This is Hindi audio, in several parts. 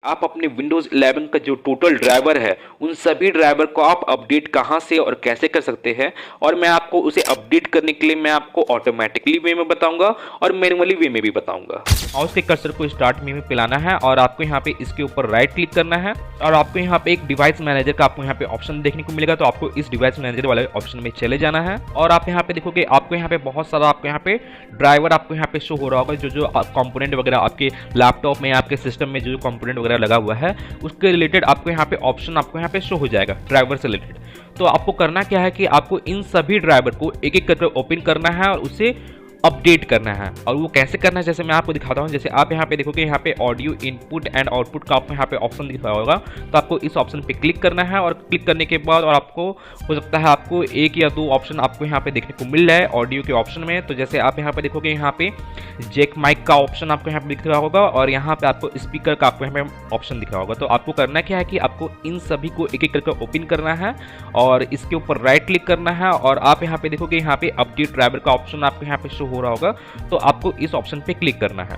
आप अपने Windows 11 का जो टोटल ड्राइवर है, उन सभी ड्राइवर को आप अपडेट कहाँ से और कैसे कर सकते हैं, और मैं आपको उसे अपडेट करने के लिए मैं आपको ऑटोमेटिकली वे में बताऊंगा और मैनुअली वे में भी बताऊंगा। माउस के कर्सर को स्टार्ट में पिलाना है और आपको यहाँ पे इसके ऊपर राइट क्लिक करना है और आपको यहाँ पे एक डिवाइस मैनेजर का आपको यहाँ पे ऑप्शन देखने को मिलेगा। तो आपको इस डिवाइस मैनेजर वाले ऑप्शन में चले जाना है और आप यहाँ पे देखोगे आपको यहाँ पे बहुत सारा आपको यहाँ पे ड्राइवर आपको यहाँ पे शो हो रहा होगा। जो कंपोनेंट वगैरह आपके लैपटॉप में आपके सिस्टम में जो कंपोनेंट वगैरह लगा हुआ है उसके रिलेटेड आपको यहाँ पे ऑप्शन आपको यहाँ पे शो हो जाएगा ड्राइवर से रिलेटेड। तो आपको करना क्या है कि आपको इन सभी ड्राइवर को एक एक करके ओपन करना है और उसे अपडेट करना है। और वो कैसे करना है जैसे मैं आपको दिखाता हूँ। जैसे आप यहाँ पे देखोगे यहाँ पे ऑडियो इनपुट एंड आउटपुट का आपको यहाँ पे ऑप्शन दिख रहा होगा, तो आपको इस ऑप्शन पे क्लिक करना है और क्लिक करने के बाद और आपको हो सकता है आपको एक या दो ऑप्शन आपको यहाँ पे देखने को मिल रहा है ऑडियो के ऑप्शन में। तो जैसे आप यहाँ पे देखोगे यहाँ पे जैक माइक का ऑप्शन आपको यहाँ पे दिख रहा होगा और यहाँ पे आपको स्पीकर का आपको यहाँ पे ऑप्शन दिख रहा होगा। तो आपको करना क्या है कि आपको इन सभी को एक एक करके ओपन करना है और इसके ऊपर राइट क्लिक करना है और आप यहाँ पे देखोगे यहाँ पे अपडेट ड्राइवर का ऑप्शन आपको यहाँ पे शो हो रहा होगा। तो आपको इस ऑप्शन पे क्लिक करना है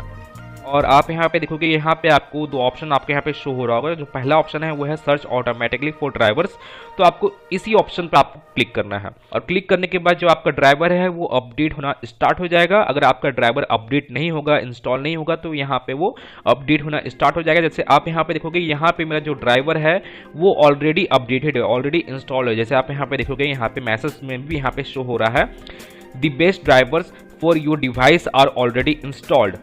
और आप यहाँ पे देखोगे यहाँ पे आपको दो ऑप्शन आपके यहाँ पे शो हो रहा होगा। जो पहला ऑप्शन है वो है सर्च ऑटोमेटिकली फॉर ड्राइवर्स। तो आपको इसी ऑप्शन पर आपको क्लिक करना है और क्लिक करने के बाद जो आपका ड्राइवर है वो अपडेट होना स्टार्ट हो जाएगा। अगर आपका ड्राइवर अपडेट नहीं होगा, इंस्टॉल नहीं होगा, तो यहाँ पे वो अपडेट होना स्टार्ट हो जाएगा। जैसे आप यहाँ पे देखोगे यहाँ पे मेरा जो ड्राइवर है वो ऑलरेडी अपडेटेड है, ऑलरेडी इंस्टॉल है। जैसे आप यहाँ पे देखोगे यहाँ पे मैसेज में भी यहाँ पे शो हो रहा है the best drivers for your device are already installed.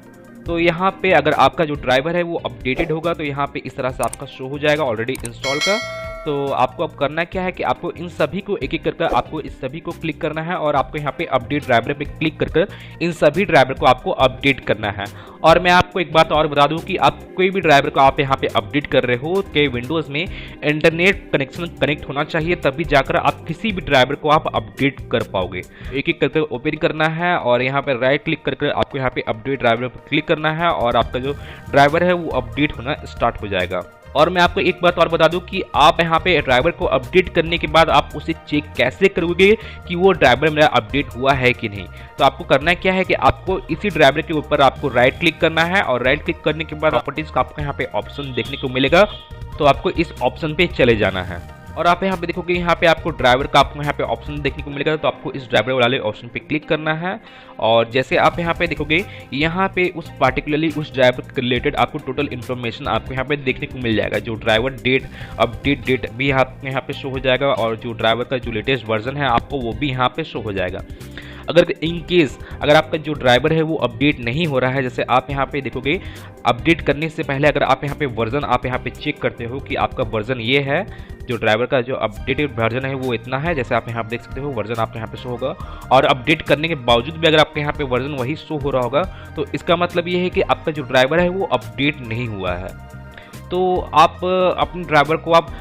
तो यहाँ पे अगर आपका जो ड्राइवर है वो अपडेटेड होगा तो यहाँ पे इस तरह से आपका शो हो जाएगा ऑलरेडी इंस्टॉल का। तो आपको अब करना क्या है कि आपको इन सभी को एक एक करके आपको इस सभी को क्लिक करना है और आपको यहाँ पे अपडेट ड्राइवर पे क्लिक कर इन सभी ड्राइवर को आपको अपडेट करना है। और मैं आपको एक बात और बता दूं कि आप कोई भी ड्राइवर को आप यहाँ पे अपडेट कर रहे हो कि विंडोज़ में इंटरनेट कनेक्शन कनेक्ट होना चाहिए, तभी जाकर आप किसी भी ड्राइवर को आप अपडेट कर पाओगे। एक एक करके ओपन करना है और यहाँ पे राइट क्लिक करके आपको यहाँ पे अपडेट ड्राइवर पर क्लिक करना है और आपका जो ड्राइवर है वो अपडेट होना स्टार्ट हो जाएगा। और मैं आपको एक बात और बता दूं कि आप यहाँ पे ड्राइवर को अपडेट करने के बाद आप उसे चेक कैसे करोगे कि वो ड्राइवर मेरा अपडेट हुआ है कि नहीं। तो आपको करना क्या है कि आपको इसी ड्राइवर के ऊपर आपको राइट क्लिक करना है और राइट क्लिक करने के बाद प्रॉपर्टीज का आपको यहाँ पे ऑप्शन देखने को मिलेगा। तो आपको इस ऑप्शन पे चले जाना है और आप यहाँ पे देखोगे यहाँ पे आपको ड्राइवर का आपको यहाँ पे ऑप्शन देखने को मिलेगा। तो आपको इस ड्राइवर वाले ऑप्शन पे क्लिक करना है और जैसे आप यहाँ पे देखोगे यहाँ पे उस पार्टिकुलरली उस ड्राइवर के रिलेटेड आपको टोटल इन्फॉर्मेशन आपको यहाँ पे देखने को मिल जाएगा। जो ड्राइवर डेट अपडेट डेट भी आपको यहाँ पे शो हो जाएगा और जो ड्राइवर का जो लेटेस्ट वर्जन है आपको वो भी यहाँ पे शो हो जाएगा। अगर इन केस अगर आपका जो ड्राइवर है वो अपडेट नहीं हो रहा है, जैसे आप यहाँ पे देखोगे अपडेट करने से पहले अगर आप यहाँ पे वर्जन आप यहाँ पे चेक करते हो कि आपका वर्जन ये है, जो ड्राइवर का जो अपडेटेड वर्जन है वो इतना है, जैसे आप यहाँ पे देख सकते हो वर्जन आपको यहाँ पे शो होगा और अपडेट करने के बावजूद भी अगर आपके यहाँ पे वर्जन वही शो हो रहा होगा तो इसका मतलब ये है कि आपका जो ड्राइवर है वो अपडेट नहीं हुआ है। तो आप अपने ड्राइवर को आप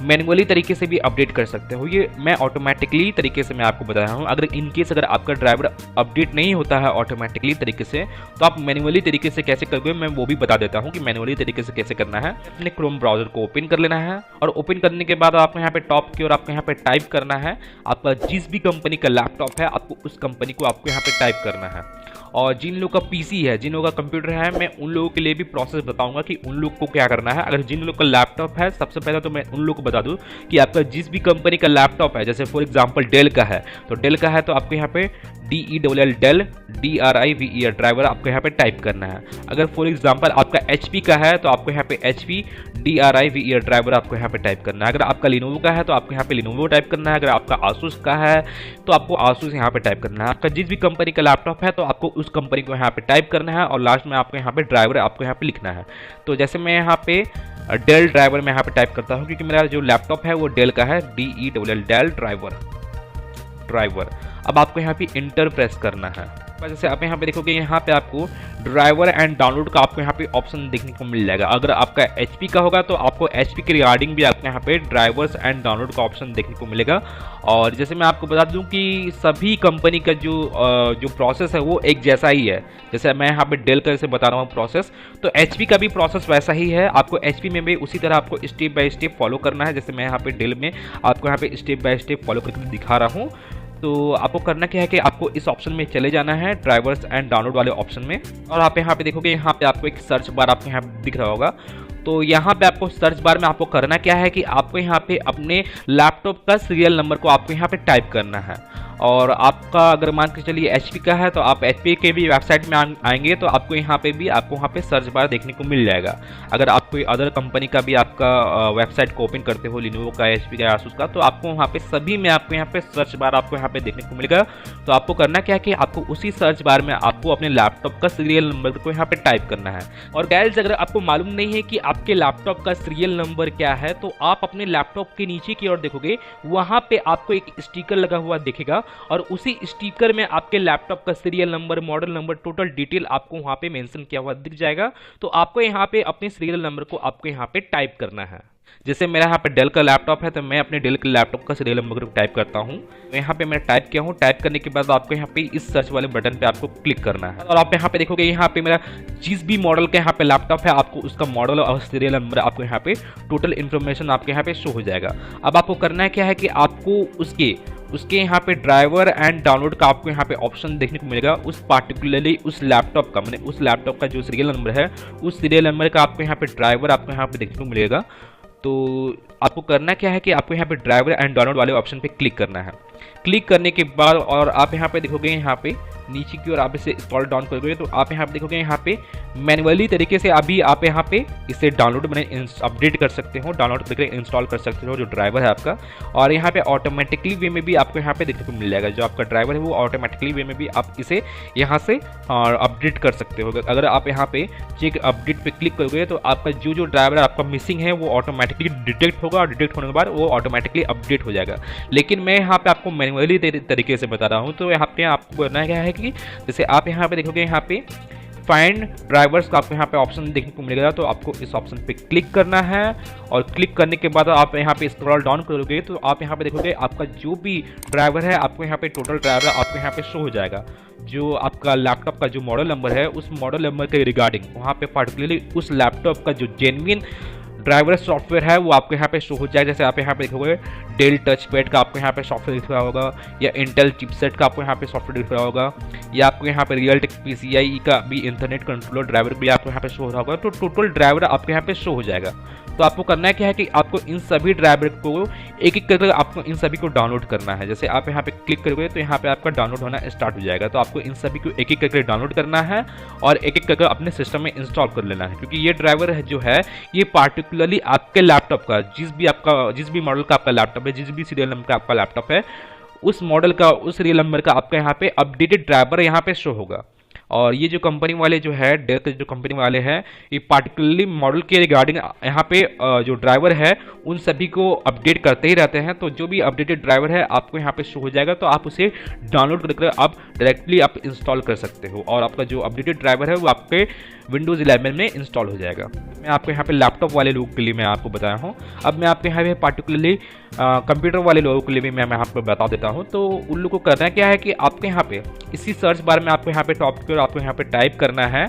मैनुअली तरीके से भी अपडेट कर सकते हो। ये मैं ऑटोमेटिकली तरीके से मैं आपको बता रहा हूँ। अगर इन केस अगर आपका ड्राइवर अपडेट नहीं होता है ऑटोमेटिकली तरीके से तो आप मैनुअली तरीके से कैसे करोगे मैं वो भी बता देता हूँ कि मैनुअली तरीके से कैसे करना है। अपने क्रोम ब्राउजर को ओपन कर लेना है और ओपन करने के बाद आपको यहाँ पे टॉप की ओर आपको यहाँ पे टाइप करना है आपका जिस भी कंपनी का लैपटॉप है आपको उस कंपनी को आपको यहाँ पे टाइप करना है। और जिन लोगों का पीसी है, जिन लोगों का कंप्यूटर है, मैं उन लोगों के लिए भी प्रोसेस बताऊंगा कि उन लोग को क्या करना है। अगर जिन लोगों का लैपटॉप है सबसे पहले तो मैं उन लोगों को बता दूं कि आपका जिस भी कंपनी का लैपटॉप है, जैसे फॉर एग्जांपल डेल का है तो डेल का है तो आपको यहाँ पे DELL डेल DRIVE ड्राइवर आपको यहाँ पे टाइप करना है। अगर फॉर एग्जांपल आपका HP का है तो आपको यहाँ पे HP DRIVE ड्राइवर आपको यहाँ पे टाइप करना है। अगर आपका लिनोवो का है तो आपको यहाँ पे लिनोवो टाइप करना है। अगर आपका आसूस का है तो आपको आसूस यहाँ पे टाइप करना है। आपका जिस भी कंपनी का लैपटॉप है तो आपको उस कंपनी को यहाँ पे टाइप करना है और लास्ट में आपको यहाँ पे ड्राइवर आपको यहाँ पे लिखना है। तो जैसे मैं यहाँ पे डेल ड्राइवर में यहाँ पे टाइप करता हूँ क्योंकि मेरा जो लैपटॉप है वो डेल का है DELL डेल ड्राइवर। अब आपको यहाँ पे इंटर प्रेस करना है। जैसे आप यहाँ पे देखोगे यहाँ पे आपको ड्राइवर एंड डाउनलोड का आपको यहाँ पे ऑप्शन देखने को मिल जाएगा। अगर आपका HP का होगा तो आपको HP के रिगार्डिंग भी आपको यहाँ पे ड्राइवर्स एंड डाउनलोड का ऑप्शन देखने को मिलेगा। और जैसे मैं आपको बता दूं कि सभी कंपनी का जो प्रोसेस है वो एक जैसा ही है। जैसे मैं यहाँ पे डेल का से बता रहा हूँ प्रोसेस, तो HP का भी प्रोसेस वैसा ही है। आपको HP में भी उसी तरह आपको स्टेप बाय स्टेप फॉलो करना है। जैसे मैं यहाँ पे डेल में आपको यहाँ पे स्टेप बाय स्टेप फॉलो करके दिखा रहा हूँ। तो आपको करना क्या है कि आपको इस ऑप्शन में चले जाना है ड्राइवर्स एंड डाउनलोड वाले ऑप्शन में और आप यहाँ पे देखोगे यहाँ पे आपको एक सर्च बार आपको यहाँ दिख रहा होगा। तो यहाँ पे आपको सर्च बार में आपको करना क्या है कि आपको यहाँ पे अपने लैपटॉप का सीरियल नंबर को आपको यहाँ पे टाइप करना है। और आपका अगर मान के चलिए HP का है तो आप HP के भी वेबसाइट में आएंगे तो आपको यहाँ पे सर्च बार देखने को मिल जाएगा। अगर आप कोई अदर कंपनी का भी आपका वेबसाइट को ओपन करते हो, लिनोवो का, HP का, आसूस का, तो आपको वहाँ पे सभी में आपको यहाँ पे सर्च बार आपको यहाँ पे देखने को मिलेगा। तो आपको करना क्या है कि आपको उसी सर्च बार में आपको अपने लैपटॉप का सीरियल नंबर को यहाँ पे टाइप करना है। और गाइस, अगर आपको मालूम नहीं है कि आपके लैपटॉप का सीरियल नंबर क्या है तो आप अपने लैपटॉप के नीचे की ओर देखोगे, वहाँ पे आपको एक स्टिकर लगा हुआ दिखेगा और उसी स्टिकर में आपके लैपटॉप का serial number, model number, total detail आपको वहां पे मेंशन किया हुआ दिख जाएगा। तो आपको यहाँ पे अपने सीरियल नंबर को आपको यहाँ पे टाइप करना है। जैसे मेरा यहाँ पे डेल का लैपटॉप है तो मैं अपने डेल के लैपटॉप का सीरियल नंबर को टाइप करता हूँ। तो यहाँ पे मैं टाइप किया हूँ। टाइप करने के बाद आपको यहाँ पे इस सर्च वाले बटन पे आपको क्लिक करना है और आप यहाँ पे देखोगे यहाँ पे मेरा जिस भी मॉडल का यहाँ पे लैपटॉप है आपको उसका मॉडल और सीरियल नंबर आपको यहाँ पे टोटल इन्फॉर्मेशन आपके यहाँ पे शो हो जाएगा। अब आपको करना है क्या है कि आपको उसके यहाँ पे ड्राइवर एंड डाउनलोड का आपको यहाँ पे ऑप्शन देखने को मिलेगा। उस पार्टिकुलरली उस लैपटॉप का, मैंने उस लैपटॉप का जो सीरियल नंबर है उस सीरियल नंबर का आपको यहाँ पे ड्राइवर आपको यहाँ पे देखने को मिलेगा। तो आपको करना क्या है कि आपको यहाँ पे ड्राइवर एंड डाउनलोड वाले ऑप्शन पे क्लिक करना है। क्लिक करने के बाद और आप यहाँ पे देखोगे यहाँ पे नीचे की ओर आप इसे स्क्रॉल डाउन करोगे तो आप यहाँ पे देखोगे यहाँ पे मैन्युअली तरीके से अभी आप यहाँ पे इसे डाउनलोड मैंने अपडेट कर सकते हो, डाउनलोड करके इंस्टॉल कर सकते हो जो ड्राइवर है आपका। और यहाँ पे ऑटोमेटिकली वे में भी आपको यहाँ पे देखने को मिल जाएगा, जो आपका ड्राइवर है वो ऑटोमेटिकली वे में भी आप इसे यहाँ से अपडेट कर सकते हो। अगर आप यहाँ पे चेक अपडेट पे क्लिक करोगे तो आपका जो ड्राइवर आपका मिसिंग है वो ऑटोमेटिकली डिटेक्ट होगा और डिटेक्ट होने के बाद वो ऑटोमेटिकली अपडेट हो जाएगा। लेकिन मैं यहाँ पे आपको मैन्युअली तरीके से बता रहा हूँ। तो यहाँ पे आपको करना क्या है कि जैसे आप यहाँ पे देखोगे यहाँ पे फाइंड ड्राइवर्स का आपको यहाँ पे ऑप्शन देखने को मिलेगा, तो आपको इस ऑप्शन पे क्लिक करना है। और क्लिक करने के बाद आप यहाँ पे स्क्रॉल डाउन करोगे तो आप यहाँ पे देखोगे आपका जो भी ड्राइवर है आपको यहाँ पे टोटल ड्राइवर आपको यहाँ पे शो हो जाएगा। जो आपका लैपटॉप का जो मॉडल नंबर है उस मॉडल नंबर के रिगार्डिंग वहाँ पे पार्टिकुलरली उस लैपटॉप का जो जेन्युइन ड्राइवर सॉफ्टवेयर है वो आपको यहाँ पे शो हो जाएगा। जैसे आप यहाँ पे देखोगे डेल टच पैड का आपको यहाँ पे सॉफ्टवेयर दिख रहा होगा, या इंटेल चिपसेट का आपको यहाँ पे सॉफ्टवेयर दिख रहा होगा, या आपको यहाँ पे रियल टेक PCI का भी इंटरनेट कंट्रोलर ड्राइवर भी आपको यहाँ पे शो हो रहा होगा। तो टोटल ड्राइवर आपको यहाँ पे शो हो जाएगा। तो आपको करना है क्या है कि आपको इन सभी ड्राइवर को एक एक करके आपको इन सभी को डाउनलोड करना है। जैसे आप यहाँ पे क्लिक करोगे तो यहाँ पे आपका डाउनलोड होना स्टार्ट हो जाएगा। तो आपको इन सभी को एक एक करके डाउनलोड करना है और एक एक करके अपने सिस्टम में इंस्टॉल कर लेना है, क्योंकि ये ड्राइवर है जो है ये पार्टिकुलरली आपके लैपटॉप का जिस भी मॉडल का आपका लैपटॉप है, जिस भी सीरियल नंबर का आपका लैपटॉप है, उस मॉडल का उस सीरियल नंबर का आपका यहाँ पे अपडेटेड ड्राइवर यहाँ पे शो होगा। और ये जो कंपनी वाले जो है डेल के जो कंपनी वाले हैं ये पार्टिकुलरली मॉडल के रिगार्डिंग यहाँ पे जो ड्राइवर है उन सभी को अपडेट करते ही रहते हैं। तो जो भी अपडेटेड ड्राइवर है आपको यहाँ पे शो हो जाएगा। तो आप उसे डाउनलोड करके आप डायरेक्टली आप इंस्टॉल कर सकते हो और आपका जो अपडेटेड ड्राइवर है वो आपके विंडोज़ 11 में इंस्टॉल हो जाएगा। मैं आपको यहाँ पे लैपटॉप वाले लोगों के लिए मैं आपको बताया हूँ। अब मैं आपके यहाँ पे पार्टिकुलरली कंप्यूटर वाले लोगों के लिए भी मैं यहाँ पे बता देता हूँ। तो उन लोगों को करना क्या है कि आपके यहाँ पे इसी सर्च बार में आपको यहाँ पे टॉप की ओर आपको यहाँ पे टाइप करना है।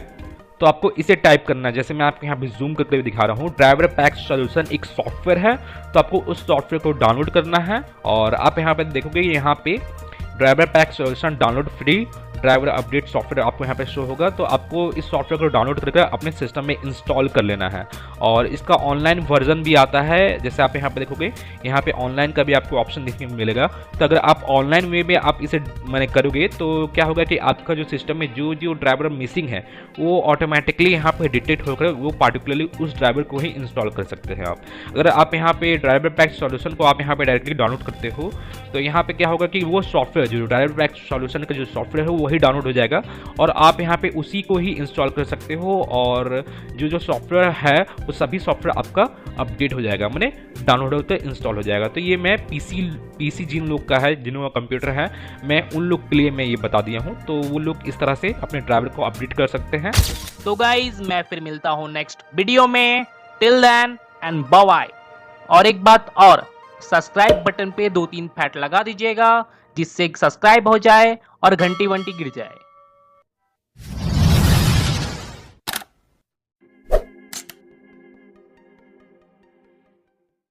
तो आपको इसे टाइप करना है। जैसे मैं आपको यहाँ पे जूम करके दिखा रहा हूँ, ड्राइवर पैक सॉल्यूशन एक सॉफ्टवेयर है। तो आपको उस सॉफ्टवेयर को डाउनलोड करना है और आप यहाँ पे देखोगे यहाँ पे driver pack solution download free driver update software आपको यहाँ पे शो होगा। तो आपको इस सॉफ्टवेयर को डाउनलोड करके अपने सिस्टम में इंस्टॉल कर लेना है। और इसका ऑनलाइन वर्जन भी आता है। जैसे आप यहाँ पे देखोगे यहाँ पे ऑनलाइन का भी आपको ऑप्शन देखने को मिलेगा। तो अगर आप ऑनलाइन वे में आप इसे मैंने करोगे तो क्या होगा कि आपका जो सिस्टम में जो ड्राइवर मिसिंग है वो ऑटोमेटिकली यहाँ पे डिटेक्ट होकर वो पार्टिकुलरली उस ड्राइवर को ही इंस्टॉल कर सकते हैं आप। अगर आप यहाँ पे ड्राइवर पैक सॉल्यूशन को आप यहाँ पे डायरेक्टली डाउनलोड करते हो तो यहाँ पे क्या होगा कि वो सॉफ्टवेयर जो ड्राइवर पैक सॉल्यूशन का जो सॉफ्टवेयर है वही डाउनलोड हो जाएगा और आप यहाँ पे उसी को ही इंस्टॉल कर सकते हो। और जो सॉफ्टवेयर है वो सभी सॉफ्टवेयर आपका अपडेट हो जाएगा, मैंने डाउनलोड होकर इंस्टॉल हो जाएगा। तो ये मैं पीसी जिन लोग का है, जिनका कंप्यूटर है, मैं उन लोग के लिए मैं ये बता दिया हूँ। तो वो लोग इस तरह से अपने ड्राइवर को अपडेट कर सकते हैं। तो गाइज मैं फिर मिलता हूँ नेक्स्ट वीडियो में। Till then and bye bye. और एक बात और, सब्सक्राइब बटन पे 2-3 फैट लगा दीजिएगा जिससे सब्सक्राइब हो जाए और घंटी वंटी गिर जाए।